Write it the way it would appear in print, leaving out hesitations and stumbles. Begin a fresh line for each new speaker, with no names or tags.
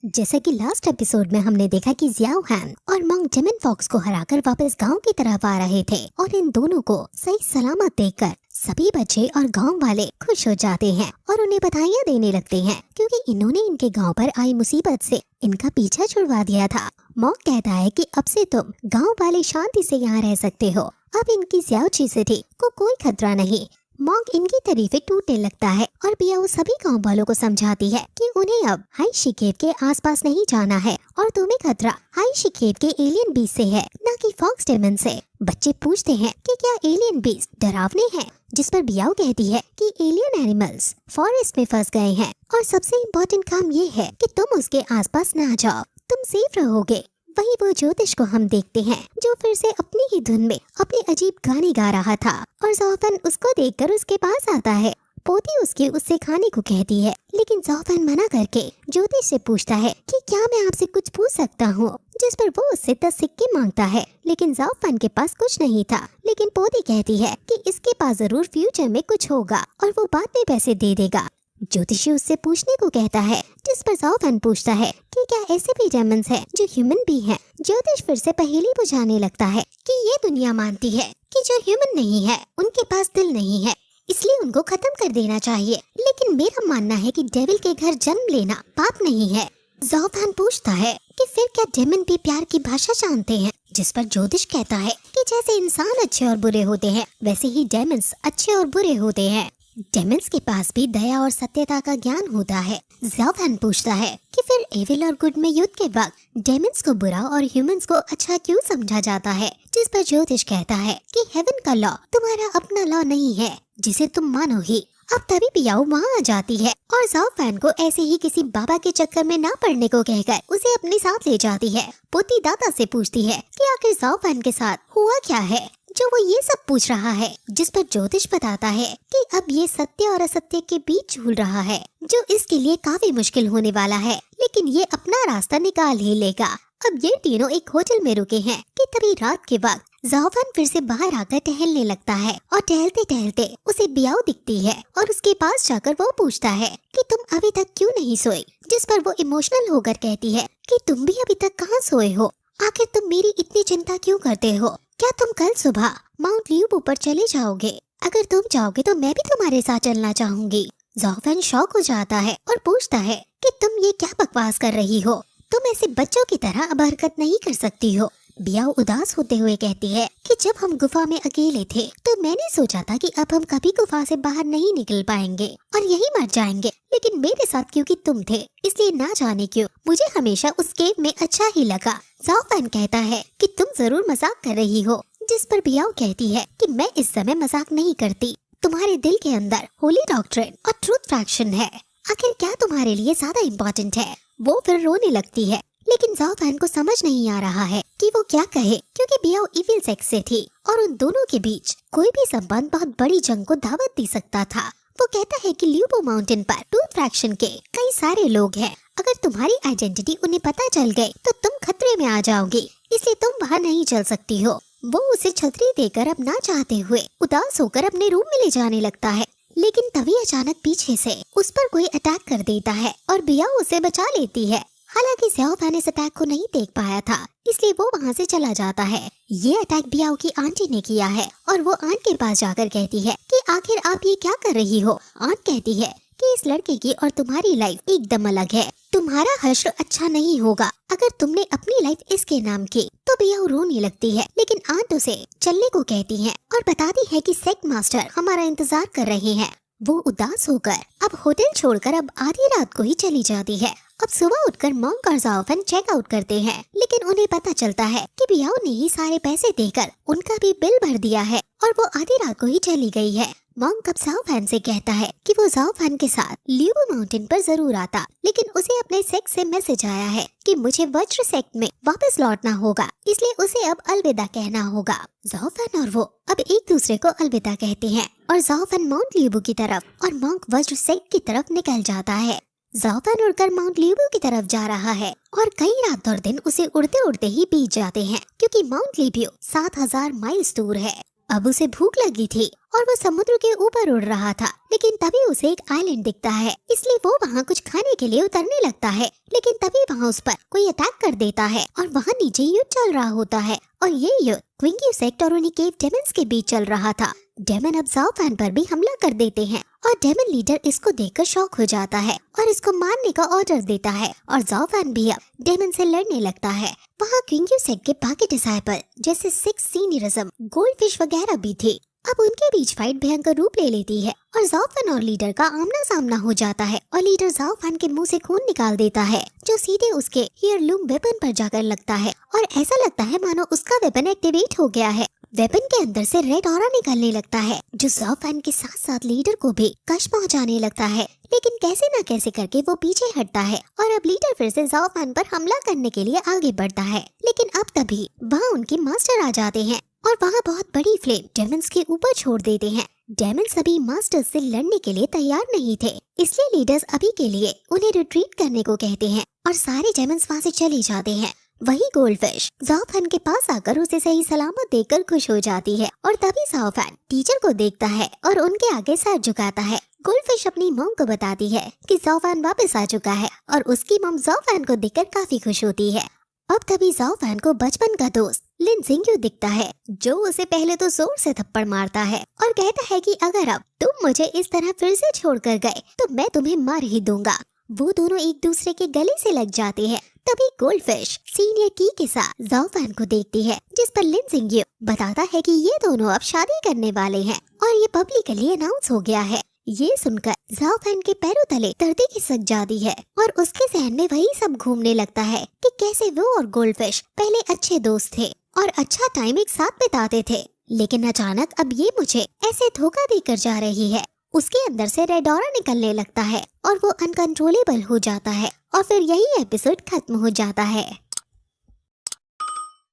जैसा कि last episode में हमने देखा कि जियाओ हैन और मंग डेमन फॉक्स को हराकर वापस गांव की तरफ आ रहे थे और इन दोनों को सही सलामत देखकर सभी बच्चे और गांव वाले खुश हो जाते हैं और उन्हें बधाइयां देने लगते हैं क्योंकि इन्होंने इनके गांव पर आई मुसीबत से इनका पीछा छुड़वा दिया था। मंग कहता है कि अब से तुम गांव वाले शांति से यहाँ रह सकते हो, अब इनकी जियाओ चिसिटी को कोई खतरा नहीं। मंग इनकी तारीफें टूटने लगता है और बियाओ सभी गांव वालों को समझाती है कि उन्हें अब हाई शिकेट के आसपास नहीं जाना है और तुम्हें खतरा हाई शिकेट के एलियन बीस्ट से है, न कि फॉक्स डेमन से। बच्चे पूछते हैं कि क्या एलियन बीस्ट डरावने हैं, जिस पर बियाओ कहती है कि एलियन एनिमल्स फॉरेस्ट में फंस गए हैं और सबसे इम्पोर्टेंट काम ये है कि तुम उसके आसपास ना जाओ, तुम सेफ रहोगे। वही वो ज्योतिष को हम देखते हैं जो फिर से अपनी ही धुन में अपने अजीब गाने गा रहा था और ज़ोफन उसको देखकर उसके पास आता है। पोती उससे खाने को कहती है, लेकिन ज़ोफन मना करके ज्योतिष से पूछता है कि क्या मैं आपसे कुछ पूछ सकता हूँ, जिस पर वो उससे 10 सिक्के मांगता है। लेकिन ज़ोफन के पास कुछ नहीं था, लेकिन पोती कहती है कि इसके पास जरूर फ्यूचर में कुछ होगा और वो बाद में पैसे दे देगा। ज्योतिषी उससे पूछने को कहता है, जिस पर ज़ोफन पूछता है कि क्या ऐसे भी डेमन्स हैं जो ह्यूमन भी हैं। ज्योतिष फिर से पहेली बुझाने लगता है कि ये दुनिया मानती है कि जो ह्यूमन नहीं है उनके पास दिल नहीं है, इसलिए उनको खत्म कर देना चाहिए। लेकिन मेरा मानना है कि डेविल के घर जन्म लेना पाप नहीं है। ज़ोफन पूछता है कि फिर क्या डेमन भी प्यार की भाषा जानते हैं, जिस पर ज्योतिष कहता है कि जैसे इंसान अच्छे और बुरे होते हैं वैसे ही डेमन्स अच्छे और बुरे होते हैं। डेमन्स के पास भी दया और सत्यता का ज्ञान होता है। ज़ोफन पूछता है कि फिर एविल और गुड में युद्ध के वक्त डेमन्स को बुरा और ह्यूमंस को अच्छा क्यों समझा जाता है, जिस पर ज्योतिष कहता है कि हेवन का लॉ तुम्हारा अपना लॉ नहीं है जिसे तुम मानो ही। अब तभी बियाओ वहाँ आ जाती है और ज़ोफन को ऐसे ही किसी बाबा के चक्कर में ना पड़ने को कहकर उसे अपने साथ ले जाती है। पोती दादा से पूछती है कि आखिर ज़ोफन के साथ हुआ क्या है जो वो ये सब पूछ रहा है, जिस पर ज्योतिष बताता है कि अब ये सत्य और असत्य के बीच झूल रहा है, जो इसके लिए काफी मुश्किल होने वाला है, लेकिन ये अपना रास्ता निकाल ही लेगा। अब ये तीनों एक होटल में रुके हैं कि तभी रात के वक्त ज़ोफन फिर से बाहर आकर टहलने लगता है और टहलते टहलते उसे बियाओ दिखती है और उसके पास जाकर वो पूछता है कि तुम अभी तक क्यों नहीं सोई, जिस पर वो इमोशनल होकर कहती है कि तुम भी अभी तक कहाँ सोए हो, आखिर तुम मेरी इतनी चिंता क्यों करते हो, क्या तुम कल सुबह माउंट ल्यूबो पर चले जाओगे? अगर तुम जाओगे तो मैं भी तुम्हारे साथ चलना चाहूंगी। ज़ोफन शॉक हो जाता है और पूछता है कि तुम ये क्या बकवास कर रही हो, तुम ऐसे बच्चों की तरह अब हरकत नहीं कर सकती हो। बियाओ उदास होते हुए कहती है कि जब हम गुफा में अकेले थे तो मैंने सोचा था कि अब हम कभी गुफा से बाहर नहीं निकल पाएंगे और यही मर जाएंगे, लेकिन मेरे साथ क्योंकि तुम थे इसलिए ना जाने क्यों मुझे हमेशा उस केव में अच्छा ही लगा। ज़ोफन कहता है कि तुम जरूर मजाक कर रही हो, जिस पर बियाओ कहती है कि मैं इस समय मजाक नहीं करती, तुम्हारे दिल के अंदर होली डॉक्ट्रिन और ट्रूथ फ्रैक्शन है, आखिर क्या तुम्हारे लिए ज्यादा इम्पोर्टेंट है। वो फिर रोने लगती है, लेकिन ज़ोफन को समझ नहीं आ रहा है कि वो क्या कहे, क्योंकि बियाओ इविल सेक्स से थी और उन दोनों के बीच कोई भी संबंध बहुत बड़ी जंग को दावत दे सकता था। वो कहता है कि ल्यूबो माउंटेन पर ट्रूथ फ्रैक्शन के कई सारे लोग हैं, अगर तुम्हारी आइडेंटिटी उन्हें पता चल गई तो तुम खतरे में आ जाओगी, इसलिए तुम बाहर नहीं चल सकती हो। वो उसे छतरी देकर अब ना चाहते हुए उदास होकर अपने रूम में ले जाने लगता है, लेकिन तभी अचानक पीछे से उस पर कोई अटैक कर देता है और बियाओ उसे बचा लेती है। हालांकि ज़ोफन इस अटैक को नहीं देख पाया था, इसलिए वो वहाँ से चला जाता है। ये अटैक बियाओ की आंटी ने किया है और वो आंट के पास जाकर कहती है कि आखिर आप ये क्या कर रही हो। आंट कहती है कि इस लड़के की और तुम्हारी लाइफ एकदम अलग है, तुम्हारा हश्र अच्छा नहीं होगा अगर तुमने अपनी लाइफ इसके नाम की। तो बियाओ रोने लगती है, लेकिन आंट उसे चलने को कहती है और बताती है कि सेक्ट मास्टर हमारा इंतजार कर रहे हैं। वो उदास होकर अब होटल छोड़कर अब आधी रात को ही चली जाती है। अब सुबह उठकर मंक और ज़ोफन चेकआउट करते हैं, लेकिन उन्हें पता चलता है कि बियाओ ने ही सारे पैसे देकर उनका भी बिल भर दिया है और वो आधी रात को ही चली गई है। मंक अब ज़ोफन से कहता है कि वो ज़ोफन के साथ ल्यूबो माउंटेन पर जरूर आता, लेकिन उसे अपने सेक्ट से मैसेज आया है कि मुझे वज्र सेक्ट में वापस लौटना होगा, इसलिए उसे अब अलविदा कहना होगा। ज़ोफन और वो अब एक दूसरे को अलविदा कहते हैं और ज़ोफन माउंट ल्यूबो की तरफ और मंक वज्र सेक्ट की तरफ निकल जाता है। ज़ोफन उड़कर माउंट ल्यूबो की तरफ जा रहा है और कई रात और दिन उसे उड़ते उड़ते ही बीत जाते हैं, क्योंकि माउंट ल्यूबो 7000 माइल्स दूर है। अब उसे भूख लगी थी और वो समुद्र के ऊपर उड़ रहा था। लेकिन तभी उसे एक आइलैंड दिखता है, इसलिए वो वहाँ कुछ खाने के लिए उतरने लगता है। लेकिन तभी वहाँ उस पर कोई अटैक कर देता है और वहाँ नीचे युद्ध चल रहा होता है। और ये युद्ध क्विंक्यूसेक्ट और उन्हीं केव डेमन्स के बीच चल रहा था। डेमन अब ज़ाओफैन पर भी हमला कर देते हैं और डेमन लीडर इसको देखकर शॉक हो जाता है और इसको मारने का ऑर्डर देता है और ज़ाओफैन भी अब डेमन से लड़ने लगता है। वहाँ क्विंक्यूसेक्ट के बाकी डिसाइपल जैसे सिक्स सीनियरिज्म, गोल्डफिश वगैरह भी थे। अब उनके बीच फाइट भयंकर रूप ले लेती है और ज़ाओफैन और लीडर का आमना सामना हो जाता है और लीडर ज़ाओफैन के मुंह से खून निकाल देता है जो सीधे उसके हेयरलूम वेपन पर जाकर लगता है और ऐसा लगता है मानो उसका वेपन एक्टिवेट हो गया है। वेपन के अंदर से रेड ऑरा निकलने लगता है जो ज़ाओफैन के साथ साथ लीडर को भी कष्ट पहुंचाने लगता है। लेकिन कैसे न कैसे करके वो पीछे हटता है और अब लीडर फिर से ज़ाओफैन पर हमला करने के लिए आगे बढ़ता है। लेकिन अब तभी वहाँ उनके मास्टर आ जाते हैं और वहाँ बहुत बड़ी फ्लेम डेमन्स के ऊपर छोड़ देते हैं। डेमन्स अभी मास्टर्स से लड़ने के लिए तैयार नहीं थे, इसलिए लीडर्स अभी के लिए उन्हें रिट्रीट करने को कहते हैं और सारे डेमन्स वहाँ से चले जाते हैं। वही गोल्डफिश ज़ाओफैन के पास आकर उसे सही सलामत देखकर खुश हो जाती है और तभी ज़ाओफैन टीचर को देखता है और उनके आगे सर झुकाता है। गोल्डफिश अपनी मॉम को बताती है कि ज़ाओफैन वापस आ चुका है और उसकी मॉम ज़ाओफैन को देखकर काफी खुश होती है। अब तभी ज़ाओफैन को बचपन का दोस्त लिन जिंग्यू दिखता है जो उसे पहले तो जोर से थप्पड़ मारता है और कहता है कि अगर अब तुम मुझे इस तरह फिर से छोड़कर गए तो मैं तुम्हें मार ही दूंगा। वो दोनों एक दूसरे के गले से लग जाते हैं। तभी गोल्डफिश सीनियर की के साथ ज़ाओफैन को देखती है जिस पर लिन जिंग्यू बताता है कि ये दोनों अब शादी करने वाले हैं और ये पब्लिकली अनाउंस हो गया है। ये सुनकर ज़ाओफैन के पैरों तले धरती खिसक जाती है और उसके जहन में वही सब घूमने लगता है कि कैसे वो और गोल्डफिश पहले अच्छे दोस्त थे और अच्छा टाइम एक साथ बिताते थे, लेकिन अचानक अब ये मुझे ऐसे धोखा देकर जा रही है। उसके अंदर से रेड ऑरा निकलने लगता है और वो अनकंट्रोलेबल हो जाता है और फिर यही एपिसोड खत्म हो जाता है।